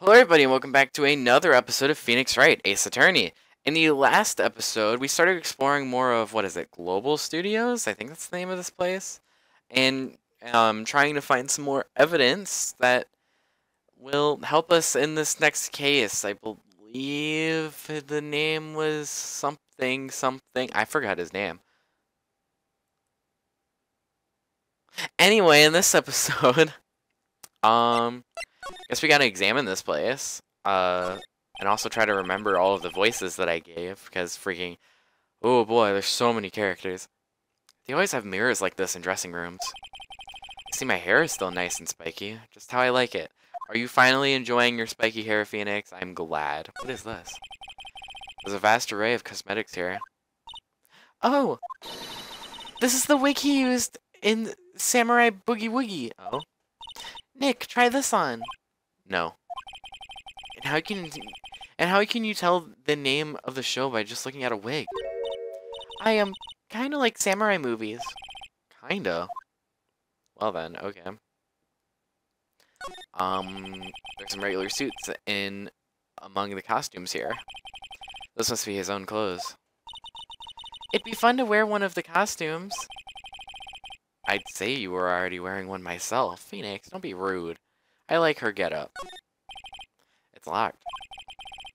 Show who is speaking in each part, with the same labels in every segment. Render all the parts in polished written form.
Speaker 1: Hello everybody and welcome back to another episode of Phoenix Wright, Ace Attorney. In the last episode, we started exploring more of, what is it, Global Studios? I think that's the name of this place. And trying to find some more evidence that will help us in this next case. I believe the name was something. I forgot his name. Anyway, in this episode, guess we gotta examine this place. And also try to remember all of the voices that I gave, because freaking, oh boy, there's so many characters. They always have mirrors like this in dressing rooms. I see my hair is still nice and spiky, just how I like it. Are you finally enjoying your spiky hair, Phoenix? I'm glad. What is this? There's a vast array of cosmetics here. Oh! This is the wig he used in Samurai Boogie Woogie. Oh. Nick, try this on. No. And how can you tell the name of the show by just looking at a wig? I am kind of like samurai movies. Kinda. Well then, okay. There's some regular suits in among the costumes here. This must be his own clothes. It'd be fun to wear one of the costumes. I'd say you were already wearing one myself. Phoenix, don't be rude. I like her getup. It's locked.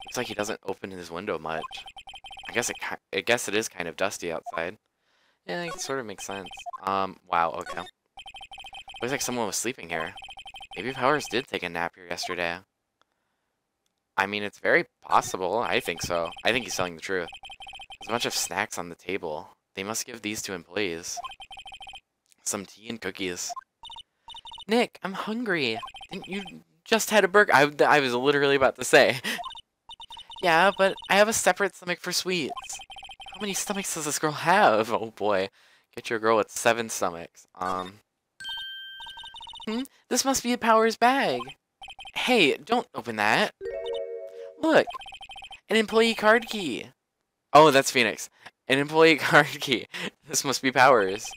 Speaker 1: Looks like he doesn't open his window much. I guess it is kind of dusty outside. Yeah, it sort of makes sense. Wow, okay. Looks like someone was sleeping here. Maybe Powers did take a nap here yesterday. I mean, it's very possible. I think so. I think he's telling the truth. There's a bunch of snacks on the table. They must give these to employees. Some tea and cookies. Nick, I'm hungry. Didn't you just had a burger? I was literally about to say. Yeah, but I have a separate stomach for sweets. How many stomachs does this girl have? Oh boy. Get your girl with 7 stomachs. This must be a Powers bag. Hey, don't open that. Look, an employee card key. Oh, that's Phoenix. An employee card key. This must be Powers.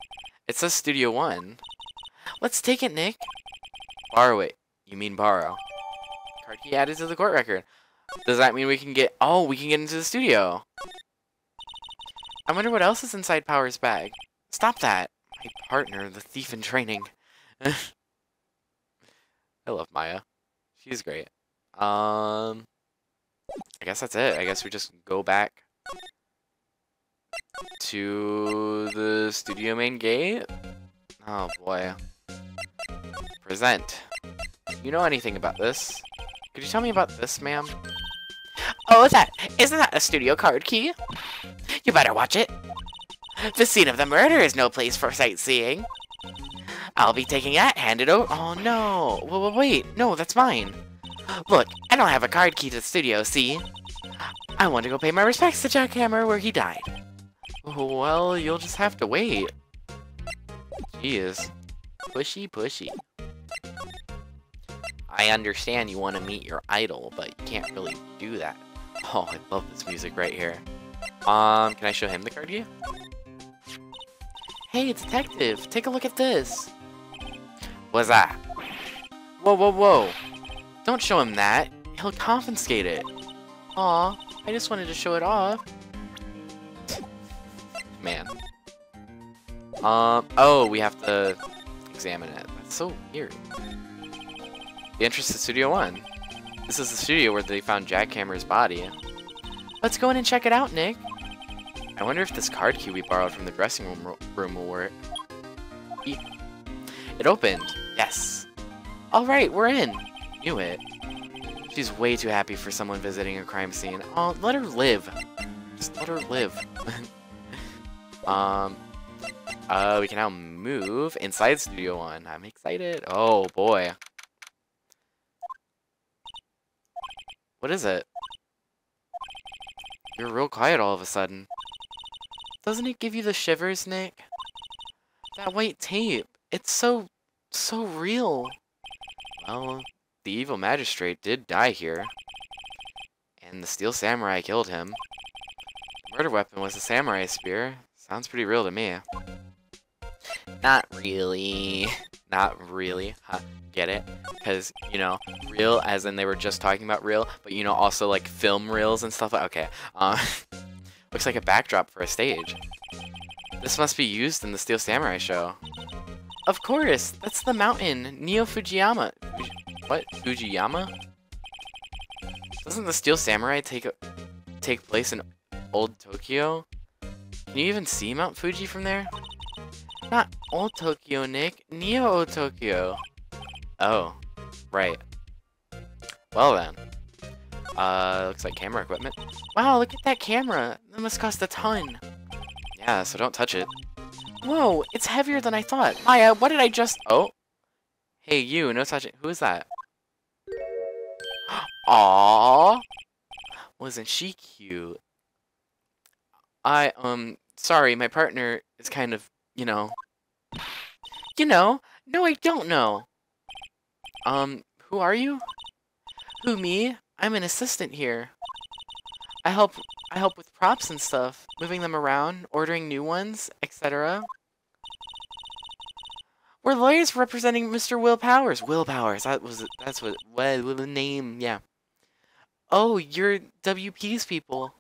Speaker 1: It says Studio 1. Let's take it, Nick. Borrow it. You mean borrow. Card key added to the court record. Does that mean we can get... Oh, we can get into the studio. I wonder what else is inside Powers' bag. Stop that. My partner, the thief in training. I love Maya. She's great. I guess that's it. I guess we just go back to the studio main gate. Oh boy. Present. You know anything about this? Could you tell me about this, ma'am? Oh, isn't that a studio card key? You better watch it. The scene of the murder is no place for sightseeing. I'll be taking that handed over. Oh no. Wait. No, that's mine. Look, I don't have a card key to the studio, see? I want to go pay my respects to Jack Hammer where he died. Well, you'll just have to wait. Jeez. Pushy. I understand you want to meet your idol, but you can't really do that. Oh, I love this music right here. Can I show him the card key? Hey, detective, take a look at this. What's that? Whoa. Don't show him that. He'll confiscate it. Aw, I just wanted to show it off. Man. Oh, we have to examine it. That's so weird. The entrance to Studio 1. This is the studio where they found Jack Hammer's body. Let's go in and check it out, Nick. I wonder if this card key we borrowed from the dressing room will work. It opened. Yes. Alright, we're in. Knew it. She's way too happy for someone visiting a crime scene. Oh, let her live. Just let her live. We can now move inside Studio 1. I'm excited. Oh, boy. What is it? You're real quiet all of a sudden. Doesn't it give you the shivers, Nick? That white tape. It's so real. Well, the evil magistrate did die here. And the steel samurai killed him. The murder weapon was a samurai spear. Sounds pretty real to me. Not really. Not really, huh? Get it? Because, you know, real as in they were just talking about real, but you know, also like film reels and stuff. Okay. Looks like a backdrop for a stage. This must be used in the Steel Samurai show. Of course, that's the mountain, Neo Fujiyama. What? Fujiyama? Doesn't the Steel Samurai take place in old Tokyo? Can you even see Mount Fuji from there? Not old Tokyo, Nick. Neo Tokyo. Oh, right. Well then. Looks like camera equipment. Wow, look at that camera. That must cost a ton. Yeah, so don't touch it. Whoa, it's heavier than I thought. Maya, what did I just... Oh. Hey, you, no touching. Who is that? Aww. Wasn't she cute? Sorry, my partner is kind of, you know. You know? No, I don't know. Who are you? Who, me? I'm an assistant here. I help with props and stuff, moving them around, ordering new ones, etc. We're lawyers representing Mr. Will Powers. Will Powers, that's what the name, yeah. Oh, you're WP's people.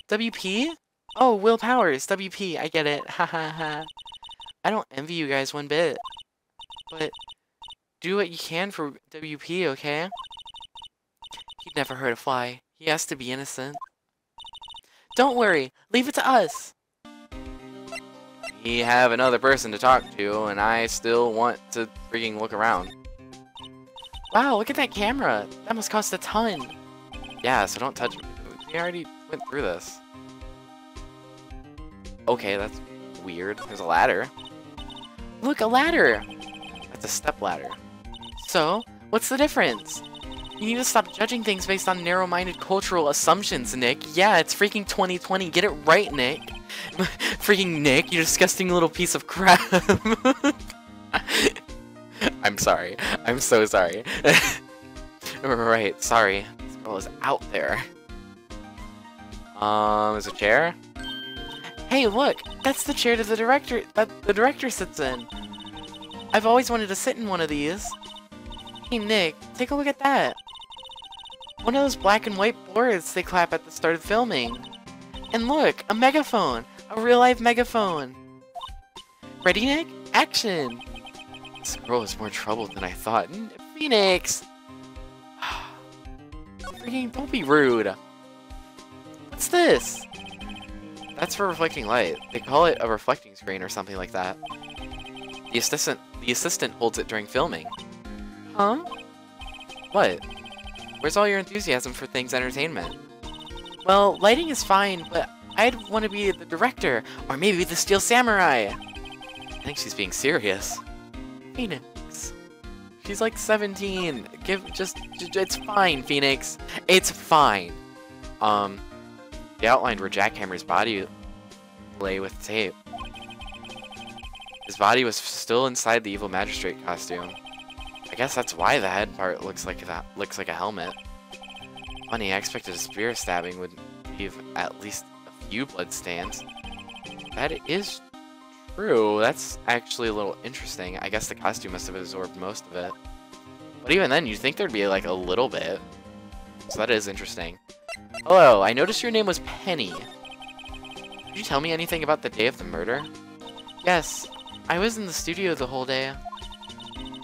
Speaker 1: WP? Oh, Will Powers, WP, I get it, ha ha ha. I don't envy you guys one bit. But, do what you can for WP, okay? He'd never hurt a fly. He has to be innocent. Don't worry, leave it to us. We have another person to talk to, and I still want to freaking look around. Wow, look at that camera. That must cost a ton. Yeah, so don't touch me. We already went through this. Okay, that's weird. There's a ladder. Look, a ladder! That's a step ladder. So, what's the difference? You need to stop judging things based on narrow-minded cultural assumptions, Nick. Yeah, it's freaking 2020. Get it right, Nick. Freaking Nick, you disgusting little piece of crap. I'm sorry. I'm so sorry. Right, sorry. This girl is out there. Is a chair? Hey, look! That's the chair that the director sits in. I've always wanted to sit in one of these. Hey, Nick, take a look at that. One of those black and white boards they clap at the start of filming. And look, a megaphone! A real-life megaphone! Ready, Nick? Action! This girl is more troubled than I thought. Phoenix! Freaking don't be rude. What's this? That's for reflecting light. They call it a reflecting screen or something like that. The assistant holds it during filming. Huh? What? Where's all your enthusiasm for things entertainment? Well, lighting is fine, but I'd want to be the director, or maybe the Steel Samurai. I think she's being serious. Phoenix. She's like 17. It's fine, Phoenix. It's fine. They outlined where Jackhammer's body lay with tape. His body was still inside the evil magistrate costume. I guess that's why the head part looks like a helmet. Funny, I expected a spear stabbing would leave at least a few blood stains. That is true. That's actually a little interesting. I guess the costume must have absorbed most of it. But even then, you'd think there'd be like a little bit. So that is interesting. Hello, I noticed your name was Penny. Could you tell me anything about the day of the murder? Yes, I was in the studio the whole day.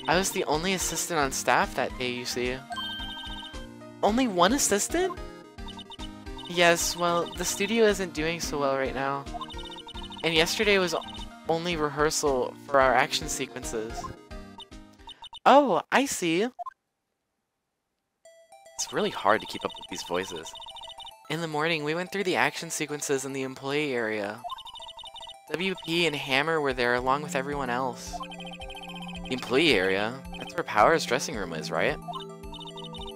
Speaker 1: I was the only assistant on staff that day, you see. Only one assistant? Yes, well, the studio isn't doing so well right now. And yesterday was only rehearsal for our action sequences. Oh, I see. It's really hard to keep up with these voices. In the morning, we went through the action sequences in the employee area. WP and Hammer were there along with everyone else. The employee area? That's where Power's dressing room is, right?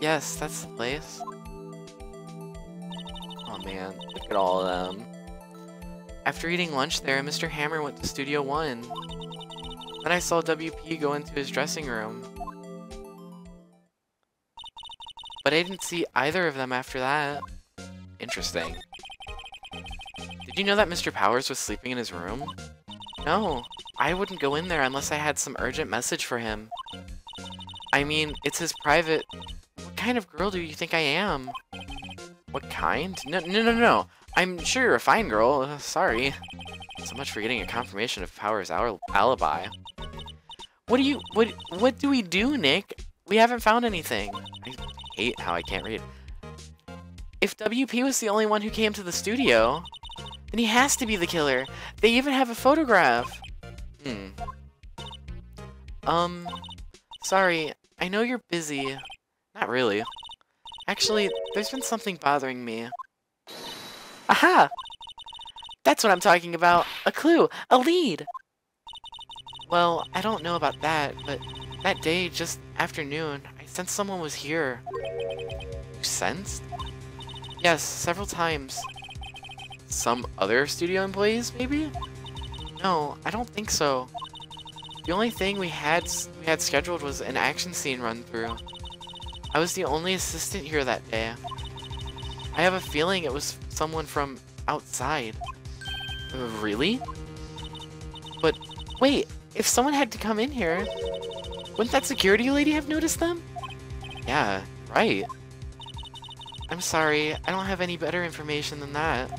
Speaker 1: Yes, that's the place. Oh man, look at all of them. After eating lunch there, Mr. Hammer went to Studio 1. Then I saw WP go into his dressing room. But I didn't see either of them after that. Interesting. Did you know that Mr. Powers was sleeping in his room? No, I wouldn't go in there unless I had some urgent message for him. I mean, it's his private... What kind of girl do you think I am? What kind? No. I'm sure you're a fine girl. Sorry. So much for getting a confirmation of Power's alibi. What do we do, Nick? We haven't found anything. I hate how I can't read. If WP was the only one who came to the studio, then he has to be the killer. They even have a photograph. Sorry. I know you're busy. Not really. Actually, there's been something bothering me. Aha! That's what I'm talking about. A clue. A lead. Well, I don't know about that, but that day, just after noon, I sensed someone was here. You sensed? Yes, several times. Some other studio employees, maybe? No, I don't think so. The only thing we had scheduled was an action scene run-through. I was the only assistant here that day. I have a feeling it was someone from outside. Really? But wait, if someone had to come in here, wouldn't that security lady have noticed them? Yeah, right. I'm sorry, I don't have any better information than that.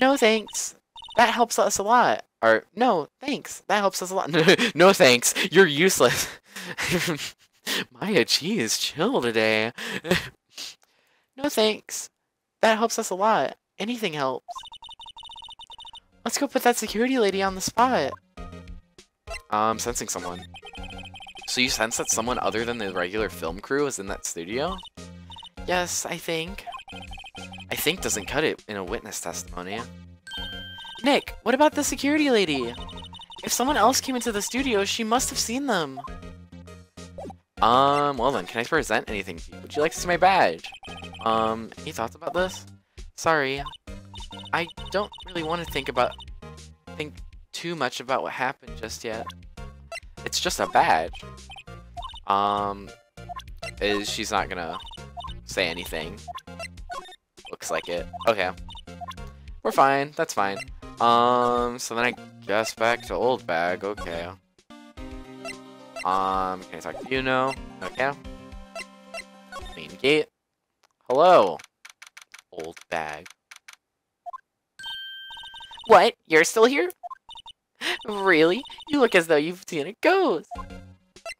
Speaker 1: No thanks. That helps us a lot. Or, no, thanks. That helps us a lot. No thanks. You're useless. Maya, geez, chill today. No thanks. That helps us a lot. Anything helps. Let's go put that security lady on the spot. Sensing someone. So you sense that someone other than the regular film crew is in that studio? Yes, I think. I think doesn't cut it in a witness testimony. Nick, what about the security lady? If someone else came into the studio, she must have seen them. Well then, can I present anything to you? Would you like to see my badge? Any thoughts about this? Sorry. I don't really want to think too much about what happened just yet. It's just a badge. She's not gonna say anything. Looks like it. Okay. We're fine. That's fine. So then I guess back to old bag. Okay. Can I talk to you now? Okay. Main gate. Hello. Old bag. What? You're still here? Really? You look as though you've seen a ghost.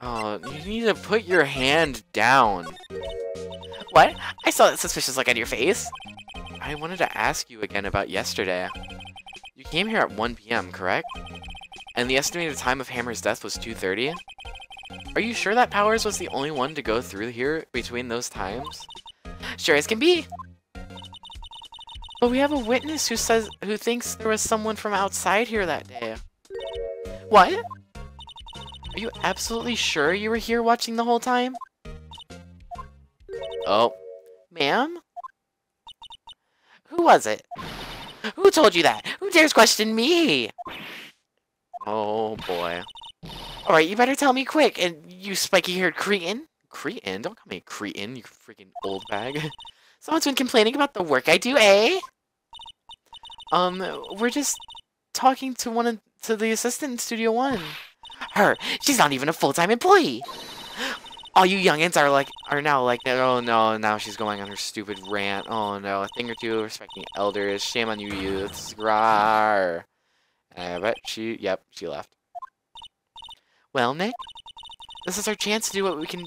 Speaker 1: Oh, you need to put your hand down. What? I saw that suspicious look on your face. I wanted to ask you again about yesterday. You came here at 1 p.m., correct? And the estimated time of Hammer's death was 2:30? Are you sure that Powers was the only one to go through here between those times? Sure as can be. But we have a witness who thinks there was someone from outside here that day. What? Are you absolutely sure you were here watching the whole time? Oh. Ma'am? Who was it? Who told you that? Who dares question me? Oh boy. Alright, you better tell me quick, and you spiky-haired cretin. Cretin? Don't call me cretin, you freaking old bag. Someone's been complaining about the work I do, eh? We're just talking to the assistant in Studio 1. Her! She's not even a full-time employee! All you youngins are now like, oh no, now she's going on her stupid rant. Oh no, a thing or two respecting elders. Shame on you youths. Grar. But she left. Well, Nick, this is our chance to do what we can.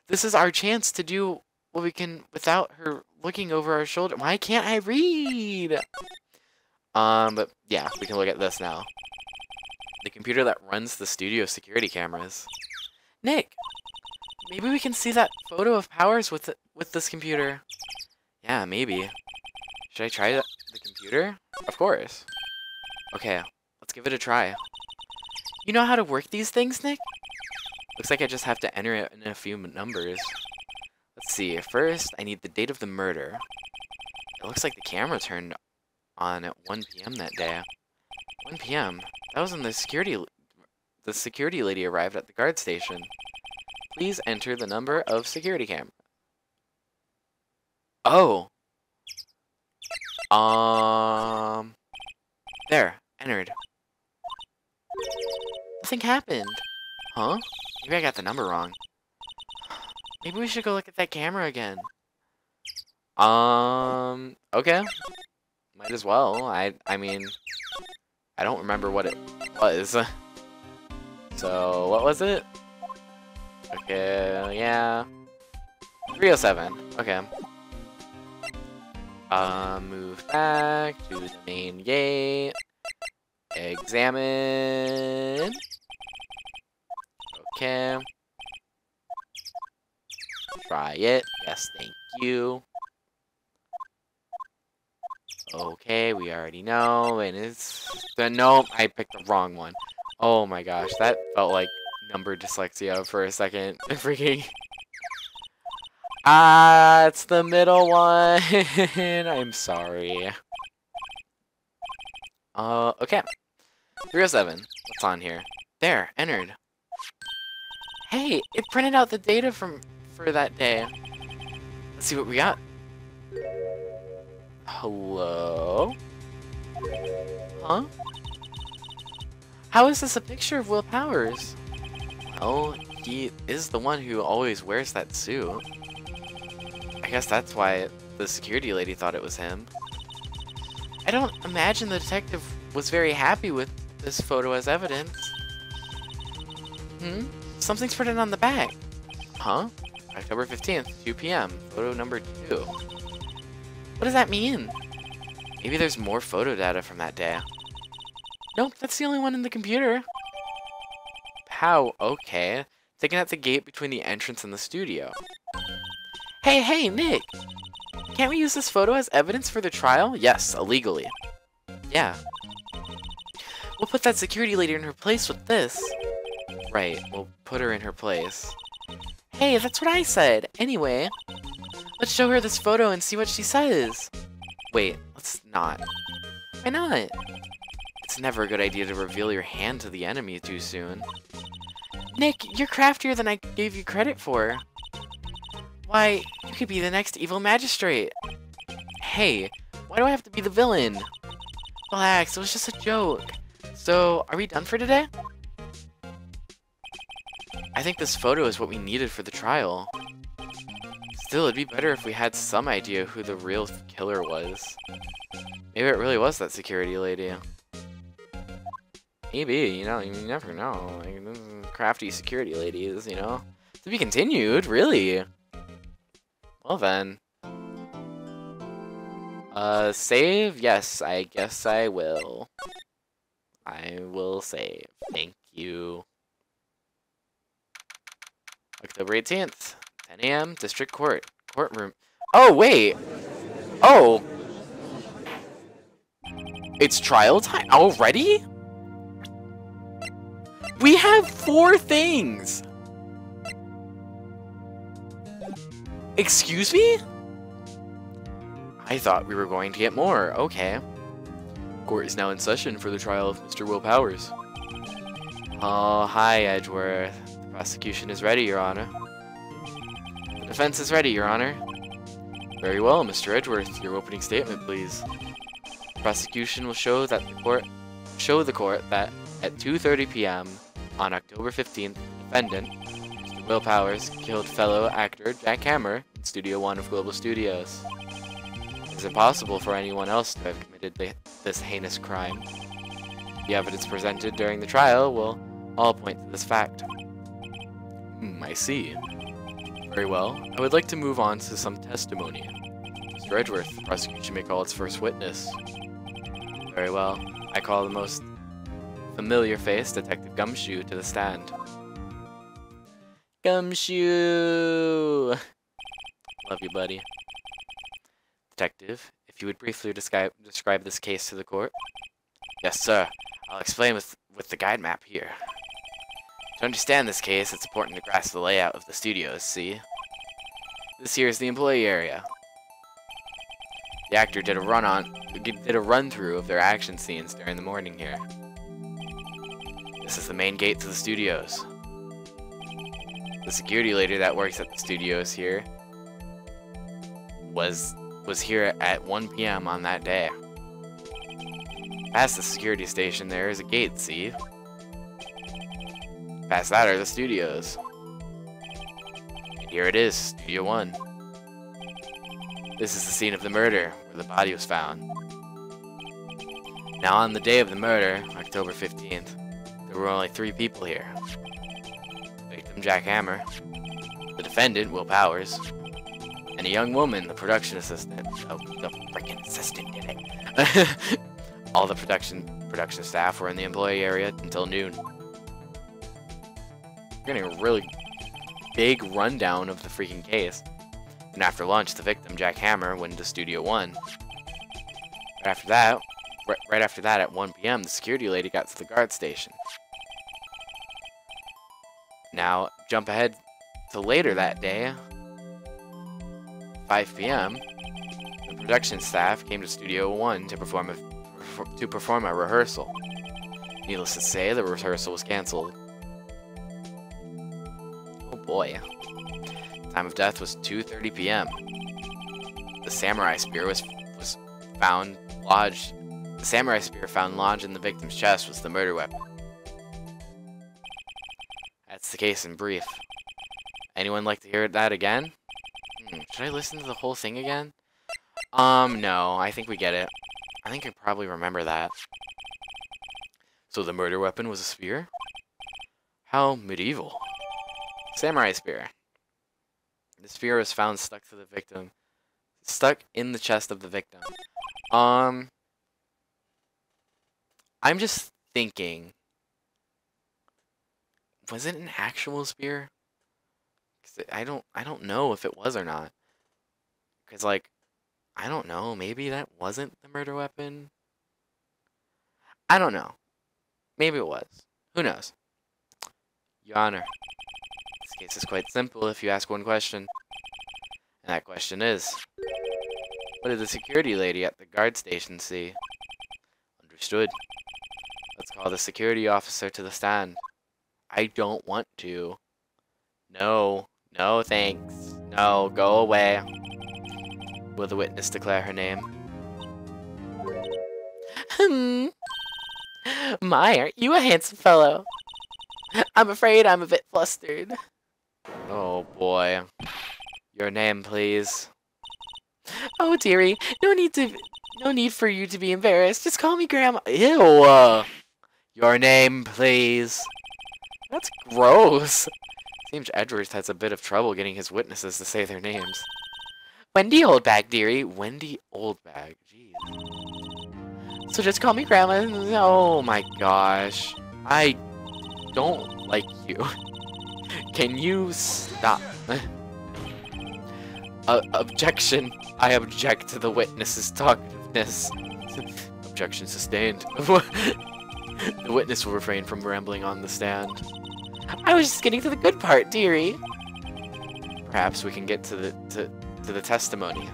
Speaker 1: This is our chance to do what we can without her looking over our shoulder. Why can't I read? But yeah, we can look at this now. The computer that runs the studio security cameras. Nick, maybe we can see that photo of Powers with this computer. Yeah, maybe. Should I try the computer? Of course. Okay, let's give it a try. You know how to work these things, Nick? Looks like I just have to enter it in a few numbers. Let's see. First, I need the date of the murder. It looks like the camera turned on at 1 p.m. that day. 1 p.m.? That was when the security lady arrived at the guard station. Please enter the number of security camera. Oh. There. Entered. Nothing happened. Huh? Maybe I got the number wrong. Maybe we should go look at that camera again. Okay. Might as well. I mean, I don't remember what it was. So, what was it? Okay, yeah. 307. Okay. Move back to the main gate. Examine. Okay. Try it. Yes, thank you. Okay, we already know, and it's... Nope, I picked the wrong one. Oh my gosh, that felt like number dyslexia for a second. Freaking... it's the middle one. I'm sorry. Okay. 307. What's on here? There, entered. Hey, it printed out the data for that day. Let's see what we got. Hello? Huh? How is this a picture of Will Powers? Well, he is the one who always wears that suit. I guess that's why the security lady thought it was him. I don't imagine the detective was very happy with this photo as evidence. Something's printed on the back. Huh? October 15th, 2 p.m. Photo number 2. What does that mean? Maybe there's more photo data from that day. Nope, that's the only one in the computer. How? Okay. Taken at the gate between the entrance and the studio. Hey, Nick! Can't we use this photo as evidence for the trial? Yes, illegally. Yeah. We'll put that security lady in her place with this. Right, we'll put her in her place. Hey, that's what I said! Anyway, let's show her this photo and see what she says. Wait, let's not. Why not? It's never a good idea to reveal your hand to the enemy too soon. Nick, you're craftier than I gave you credit for. Why, you could be the next evil magistrate. Hey, why do I have to be the villain? Relax, it was just a joke. So, are we done for today? I think this photo is what we needed for the trial. Still, it'd be better if we had some idea who the real killer was. Maybe it really was that security lady. Maybe, you know, you never know. Like, crafty security ladies, you know? To be continued, really? Well then. Save? Yes, I guess I will. I will save. Thank you. October 18th, 10 a.m., District Court. Courtroom. Oh, wait! Oh! It's trial time already? We have 4 things! Excuse me? I thought we were going to get more. Okay. Court is now in session for the trial of Mr. Will Powers. Oh, hi, Edgeworth. The prosecution is ready, Your Honor. The defense is ready, Your Honor. Very well, Mr. Edgeworth. Your opening statement, please. The prosecution will show the court that at 2:30 p.m. on October 15th, defendant, Mr. Will Powers, killed fellow actor Jack Hammer in Studio 1 of Global Studios. It is impossible for anyone else to have committed this heinous crime. The evidence presented during the trial will all point to this fact. I see. Very well. I would like to move on to some testimony. Mr. Edgeworth, the prosecution may call its first witness. Very well. I call the most familiar face, Detective Gumshoe, to the stand. Gumshoe! Love you, buddy. Detective, if you would briefly describe this case to the court. Yes, sir. I'll explain with the guide map here. To understand this case, it's important to grasp the layout of the studios, see? This here is the employee area. The actor did a run-through of their action scenes during the morning here. This is the main gate to the studios. The security lady that works at the studios here was here at 1 p.m. on that day. Past the security station there is a gate, see? Past that are the studios. And here it is, Studio 1. This is the scene of the murder, where the body was found. Now on the day of the murder, October 15th, there were only 3 people here. The victim, Jack Hammer, the defendant, Will Powers, and a young woman, the production assistant. Oh, the freaking assistant did it. All the production staff were in the employee area until noon. We're getting a really big rundown of the freaking case. And after lunch, the victim, Jack Hammer, went into Studio 1. Right after that, at 1 p.m., the security lady got to the guard station. Now, jump ahead to later that day, 5 p.m., the production staff came to Studio 1 to perform a rehearsal. Needless to say, the rehearsal was cancelled. Oh boy. Time of death was 2:30 p.m. The samurai spear was found lodged. The samurai spear found lodged in the victim's chest was the murder weapon. That's the case in brief. Anyone like to hear that again? Should I listen to the whole thing again? No, I think we get it. I think I probably remember that. So the murder weapon was a spear? How medieval. Samurai spear. The spear was found stuck in the chest of the victim. I'm just thinking, was it an actual spear? 'Cause I don't know if it was or not. 'Cause like, I don't know, maybe that wasn't the murder weapon. I don't know. Maybe it was. Who knows? Your Honor, this case is quite simple if you ask one question. And that question is, what did the security lady at the guard station see? Understood. Let's call the security officer to the stand. I don't want to. No. No, thanks. No, go away. Will the witness declare her name? My, aren't you a handsome fellow? I'm afraid I'm a bit flustered. Oh boy. Your name, please. Oh dearie, no need for you to be embarrassed. Just call me Grandma. Ew. Your name, please. That's gross. Seems Edwards has a bit of trouble getting his witnesses to say their names. Wendy Oldbag, dearie. Wendy Oldbag. Jeez. So just call me Grandma. Oh my gosh. I don't like you. Can you stop? Objection. I object to the witness's talkativeness. Objection sustained. The witness will refrain from rambling on the stand. I was just getting to the good part, dearie. Perhaps we can get to the testimony.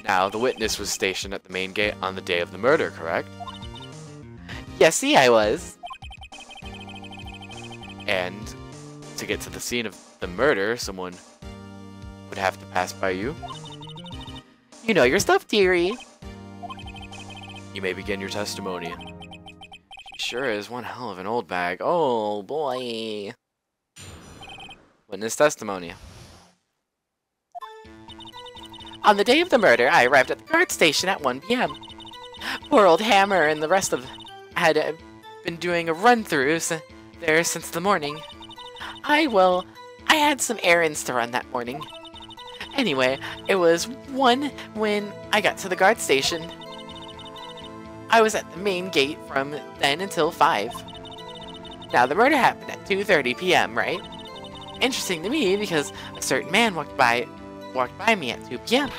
Speaker 1: Now, the witness was stationed at the main gate on the day of the murder, correct? Yes, see, I was. And to get to the scene of the murder, someone would have to pass by you. You know your stuff, dearie. You may begin your testimony. She sure is one hell of an old bag. Oh, boy. Witness testimony. On the day of the murder, I arrived at the guard station at 1 p.m. Poor old Hammer and the rest had been doing a run-through there since the morning. I had some errands to run that morning. Anyway, it was 1 when I got to the guard station. I was at the main gate from then until 5. Now, the murder happened at 2:30 p.m., right? Interesting to me because a certain man walked by me at 2 p.m.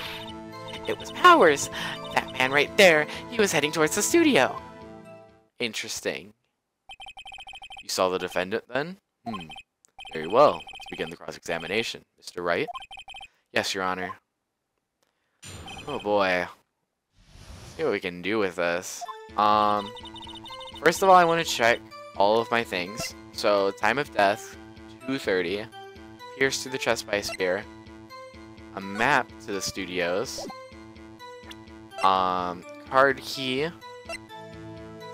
Speaker 1: It was Powers. That man right there. He was heading towards the studio. Interesting. You saw the defendant then? Very well. Let's begin the cross-examination. Mr. Wright? Yes, Your Honor. Oh boy. Let's see what we can do with this. First of all, I want to check all of my things. So, time of death, 2:30. Pierced through the chest by a spear. A map to the studios. Card key.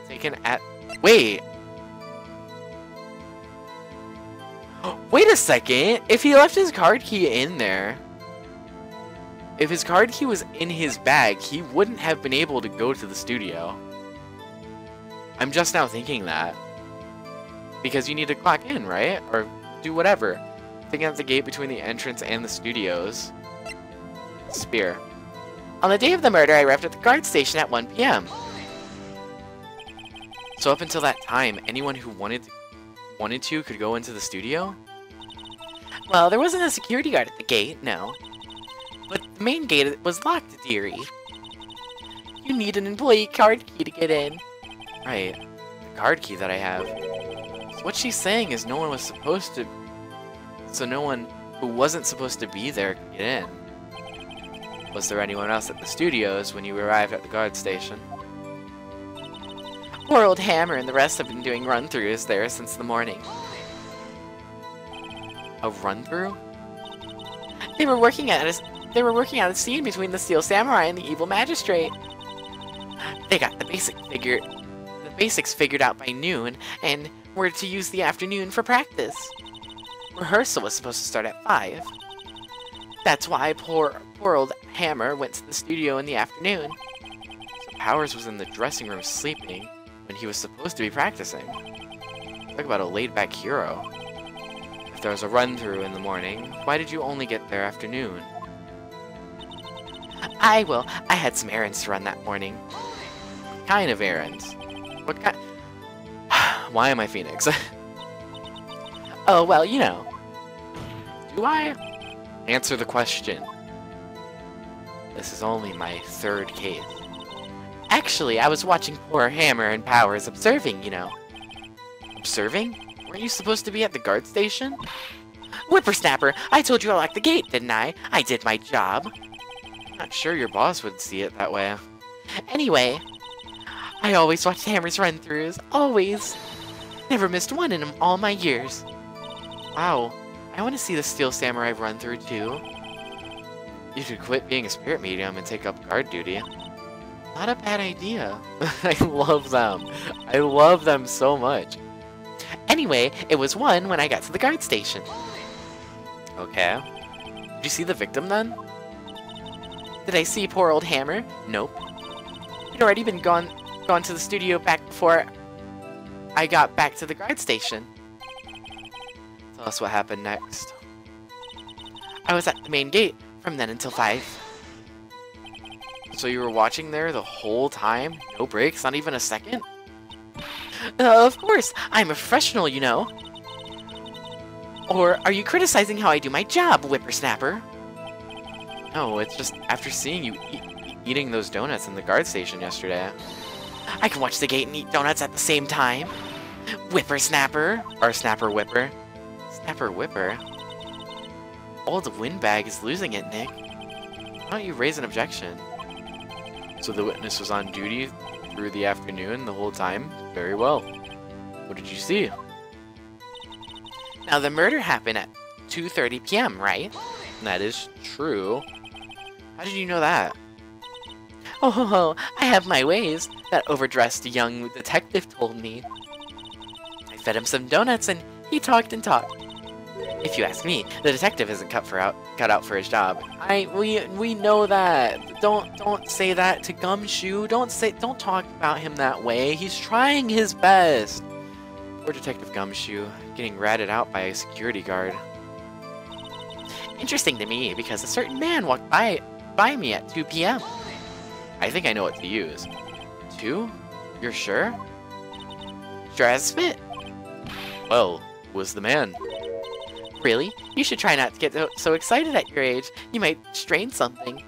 Speaker 1: Taken at... Wait! Wait a second! If he left his card key in there... If his card key was in his bag, he wouldn't have been able to go to the studio. I'm just now thinking that. Because you need to clock in, right? Or do whatever. Thinking at the gate between the entrance and the studios. Spear. On the day of the murder, I arrived at the guard station at 1 p.m. So up until that time, anyone who wanted to could go into the studio? Well, there wasn't a security guard at the gate, no. But the main gate was locked, dearie. You need an employee card key to get in. Right. The card key that I have. So what she's saying is no one was supposed to... So no one who wasn't supposed to be there could get in. Was there anyone else at the studios when you arrived at the guard station? Poor old Hammer and the rest have been doing run-throughs there since the morning. A run-through? They were working out a scene between the Steel Samurai and the evil magistrate. They got the basics figured out by noon, and were to use the afternoon for practice. Rehearsal was supposed to start at 5. That's why poor old Hammer went to the studio in the afternoon. So Powers was in the dressing room sleeping when he was supposed to be practicing. Talk about a laid-back hero. If there was a run-through in the morning, why did you only get there afternoon? I had some errands to run that morning. What kind of errands? What kind? Why am I Phoenix? Oh, well, you know. Do I? Answer the question. This is only my 3rd case. Actually, I was watching poor Hammer and Powers observing, you know. Observing? Weren't you supposed to be at the guard station? Whippersnapper, I told you I locked the gate, didn't I? I did my job. Not sure your boss would see it that way. Anyway, I always watched Hammer's run-throughs. Always. Never missed one in all my years. Wow. I want to see the Steel Samurai run-through, too. You should quit being a spirit medium and take up guard duty. Not a bad idea. I love them. I love them so much. Anyway, it was 1 when I got to the guard station. Okay. Did you see the victim then? Did I see poor old Hammer? Nope. He'd already been gone to the studio back before I got back to the guard station. Tell us what happened next. I was at the main gate from then until 5. So you were watching there the whole time? No breaks? Not even a second? Of course! I'm a professional, you know. Or are you criticizing how I do my job, whippersnapper? No, it's just after seeing you eating those donuts in the guard station yesterday. I can watch the gate and eat donuts at the same time. Whippersnapper. Or Snapper Whipper. Snapper Whipper? Old Windbag is losing it, Nick. Why don't you raise an objection? So the witness was on duty through the afternoon the whole time? Very well. What did you see? Now the murder happened at 2:30 p.m., right? That is true. How did you know that? Oh, I have my ways, that overdressed young detective told me. I fed him some donuts and he talked and talked. If you ask me, the detective isn't cut out for his job. We know that. Don't say that to Gumshoe. Don't talk about him that way. He's trying his best. Poor Detective Gumshoe, getting ratted out by a security guard. Interesting to me, because a certain man walked by me at 2 p.m. I think I know what to use. 2? You're sure? Sure as spit. Well, who was the man? Really? You should try not to get so excited at your age. You might strain something.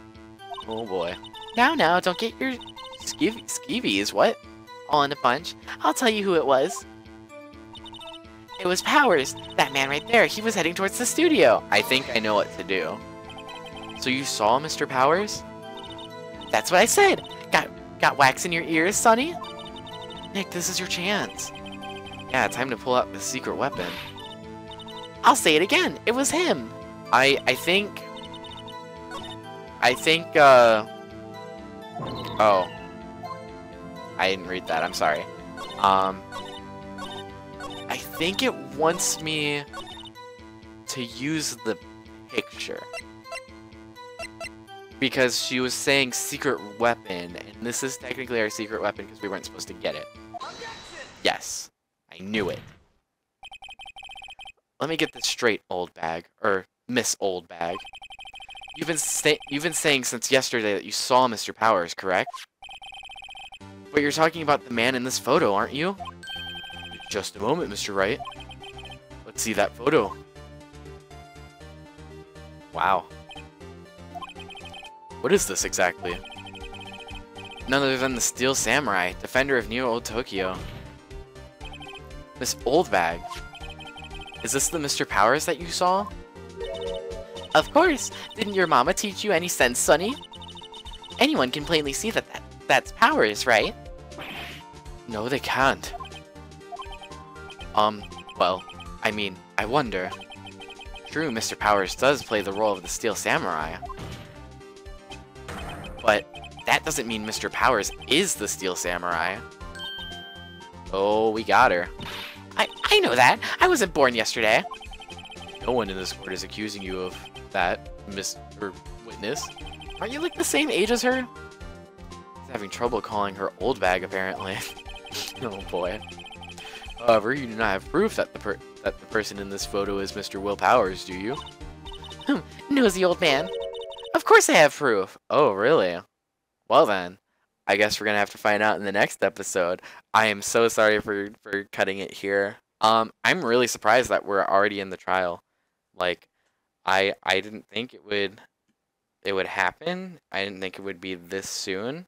Speaker 1: Oh boy. Now, don't get your skeevies, what? All in a bunch. I'll tell you who it was. It was Powers. That man right there. He was heading towards the studio. I think I know what to do. So you saw Mr. Powers? That's what I said. Got wax in your ears, Sonny? Nick, this is your chance. Yeah, time to pull out the secret weapon. I'll say it again. It was him. I think, oh. I didn't read that. I'm sorry. I think it wants me to use the picture. Because she was saying secret weapon, and this is technically our secret weapon because we weren't supposed to get it. Yes, I knew it. Let me get this straight, old bag, or Miss Old Bag. You've been saying since yesterday that you saw Mr. Powers, correct? But you're talking about the man in this photo, aren't you? Just a moment, Mr. Wright. Let's see that photo. Wow. What is this exactly? None other than the Steel Samurai, defender of New Old Tokyo. Miss Old Bag. Is this the Mr. Powers that you saw? Of course! Didn't your mama teach you any sense, Sonny? Anyone can plainly see that's Powers, right? No, they can't. Well, I mean, I wonder. True, Mr. Powers does play the role of the Steel Samurai. But that doesn't mean Mr. Powers is the Steel Samurai. Oh, we got her. I know that. I wasn't born yesterday. No one in this court is accusing you of that, Mr. Witness. Aren't you like the same age as her? He's having trouble calling her old bag, apparently. Oh boy. However, you do not have proof that the person in this photo is Mr. Will Powers, do you? Nosy old man. Of course I have proof. Oh, really? Well then, I guess we're gonna have to find out in the next episode. I am so sorry for cutting it here. I'm really surprised that we're already in the trial. Like, I didn't think it would happen. I didn't think it would be this soon.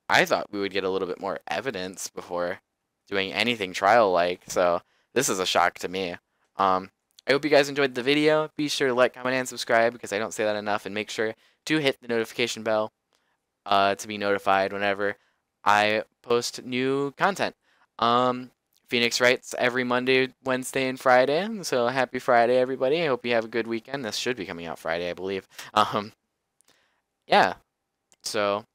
Speaker 1: I thought we would get a little bit more evidence before doing anything trial-like, so this is a shock to me. I hope you guys enjoyed the video. Be sure to like, comment, and subscribe because I don't say that enough, and make sure to hit the notification bell to be notified whenever I post new content. Phoenix writes every Monday, Wednesday, and Friday, so happy Friday, everybody. I hope you have a good weekend. This should be coming out Friday, I believe. Yeah, so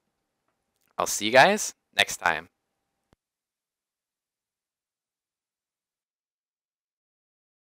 Speaker 1: I'll see you guys next time.